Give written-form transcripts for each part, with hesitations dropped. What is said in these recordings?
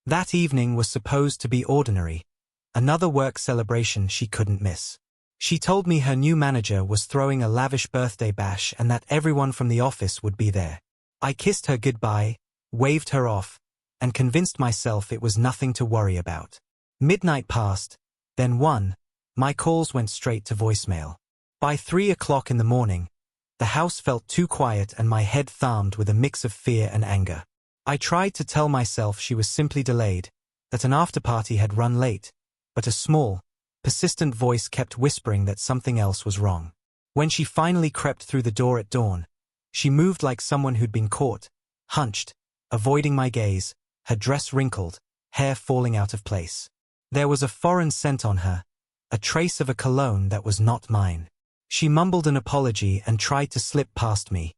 That evening was supposed to be ordinary, another work celebration she couldn't miss. She told me her new manager was throwing a lavish birthday bash and that everyone from the office would be there. I kissed her goodbye, waved her off, and convinced myself it was nothing to worry about. Midnight passed, then 1. My calls went straight to voicemail. By 3 o'clock in the morning, the house felt too quiet and my head thumbed with a mix of fear and anger. I tried to tell myself she was simply delayed, that an afterparty had run late, but a small, persistent voice kept whispering that something else was wrong. When she finally crept through the door at dawn, she moved like someone who'd been caught, hunched, avoiding my gaze, her dress wrinkled, hair falling out of place. There was a foreign scent on her, a trace of a cologne that was not mine. She mumbled an apology and tried to slip past me,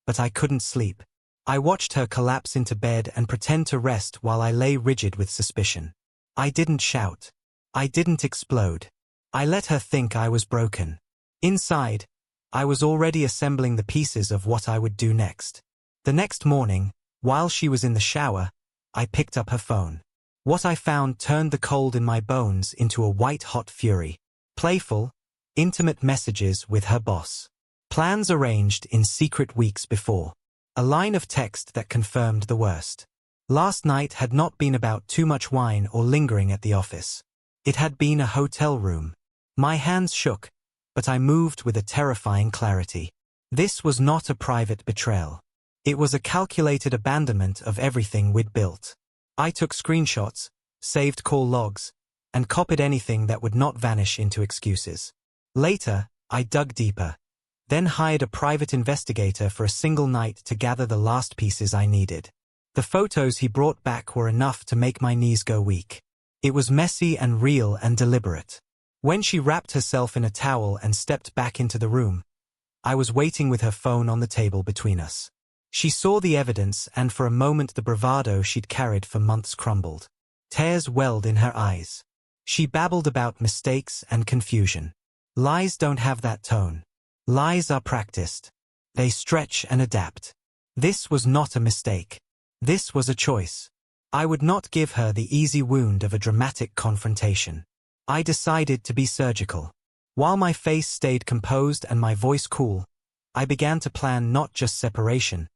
but I couldn't sleep. I watched her collapse into bed and pretend to rest while I lay rigid with suspicion. I didn't shout. I didn't explode. I let her think I was broken. Inside, I was already assembling the pieces of what I would do next. The next morning, while she was in the shower, I picked up her phone. What I found turned the cold in my bones into a white-hot fury. Playful, intimate messages with her boss. Plans arranged in secret weeks before. A line of text that confirmed the worst. Last night had not been about too much wine or lingering at the office. It had been a hotel room. My hands shook, but I moved with a terrifying clarity. This was not a private betrayal. It was a calculated abandonment of everything we'd built. I took screenshots, saved call logs, and copied anything that would not vanish into excuses. Later, I dug deeper, then hired a private investigator for a single night to gather the last pieces I needed. The photos he brought back were enough to make my knees go weak. It was messy and real and deliberate. When she wrapped herself in a towel and stepped back into the room, I was waiting with her phone on the table between us. She saw the evidence and for a moment the bravado she'd carried for months crumbled. Tears welled in her eyes. She babbled about mistakes and confusion. Lies don't have that tone. Lies are practiced. They stretch and adapt. This was not a mistake. This was a choice. I would not give her the easy wound of a dramatic confrontation. I decided to be surgical. While my face stayed composed and my voice cool, I began to plan not just separation,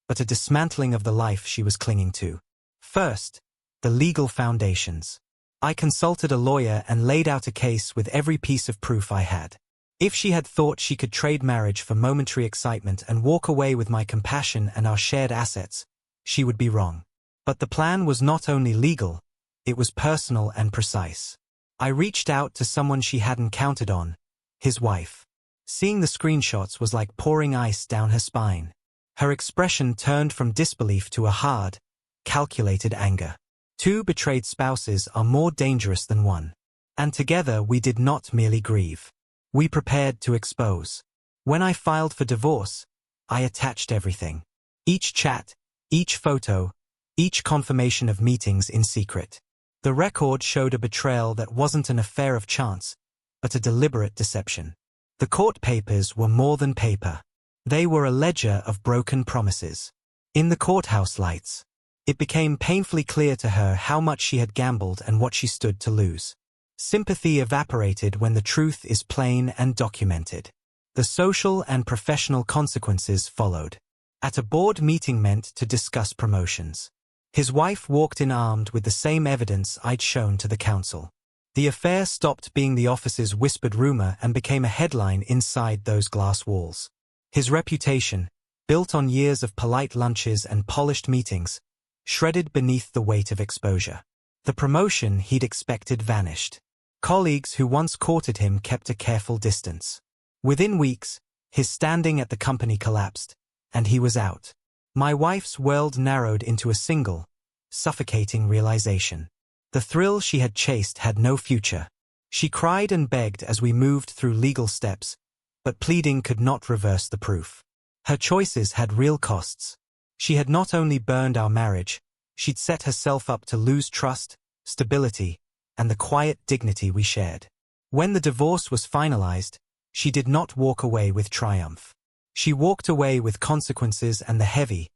but a dismantling of the life she was clinging to. First, the legal foundations. I consulted a lawyer and laid out a case with every piece of proof I had. If she had thought she could trade marriage for momentary excitement and walk away with my compassion and our shared assets, she would be wrong. But the plan was not only legal, it was personal and precise. I reached out to someone she hadn't counted on, his wife. Seeing the screenshots was like pouring ice down her spine. Her expression turned from disbelief to a hard, calculated anger. 2 betrayed spouses are more dangerous than 1. And together we did not merely grieve. We prepared to expose. When I filed for divorce, I attached everything. Each chat, each photo, each confirmation of meetings in secret. The record showed a betrayal that wasn't an affair of chance, but a deliberate deception. The court papers were more than paper. They were a ledger of broken promises. In the courthouse lights, it became painfully clear to her how much she had gambled and what she stood to lose. Sympathy evaporated when the truth is plain and documented. The social and professional consequences followed. At a board meeting meant to discuss promotions, his wife walked in armed with the same evidence I'd shown to the council. The affair stopped being the office's whispered rumor and became a headline inside those glass walls. His reputation, built on years of polite lunches and polished meetings, shredded beneath the weight of exposure. The promotion he'd expected vanished. Colleagues who once courted him kept a careful distance. Within weeks, his standing at the company collapsed, and he was out. My wife's world narrowed into a single, suffocating realization. The thrill she had chased had no future. She cried and begged as we moved through legal steps, but pleading could not reverse the proof. Her choices had real costs. She had not only burned our marriage, she'd set herself up to lose trust, stability, and the quiet dignity we shared. When the divorce was finalized, she did not walk away with triumph. She walked away with consequences and the heavy,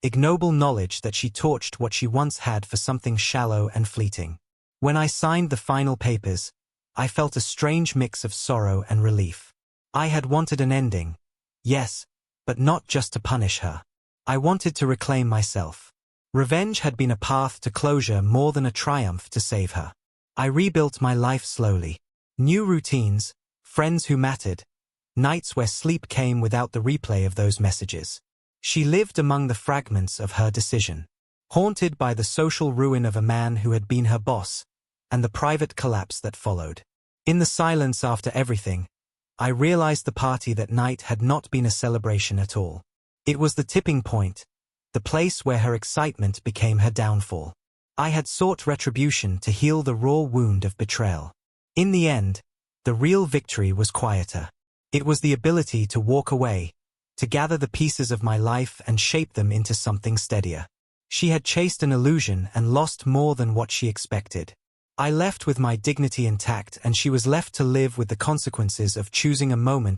ignoble knowledge that she torched what she once had for something shallow and fleeting. When I signed the final papers, I felt a strange mix of sorrow and relief. I had wanted an ending, yes, but not just to punish her. I wanted to reclaim myself. Revenge had been a path to closure more than a triumph to save her. I rebuilt my life slowly. New routines, friends who mattered, nights where sleep came without the replay of those messages. She lived among the fragments of her decision, haunted by the social ruin of a man who had been her boss, and the private collapse that followed. In the silence after everything, I realized the party that night had not been a celebration at all. It was the tipping point, the place where her excitement became her downfall. I had sought retribution to heal the raw wound of betrayal. In the end, the real victory was quieter. It was the ability to walk away, to gather the pieces of my life and shape them into something steadier. She had chased an illusion and lost more than what she expected. I left with my dignity intact, and she was left to live with the consequences of choosing a moment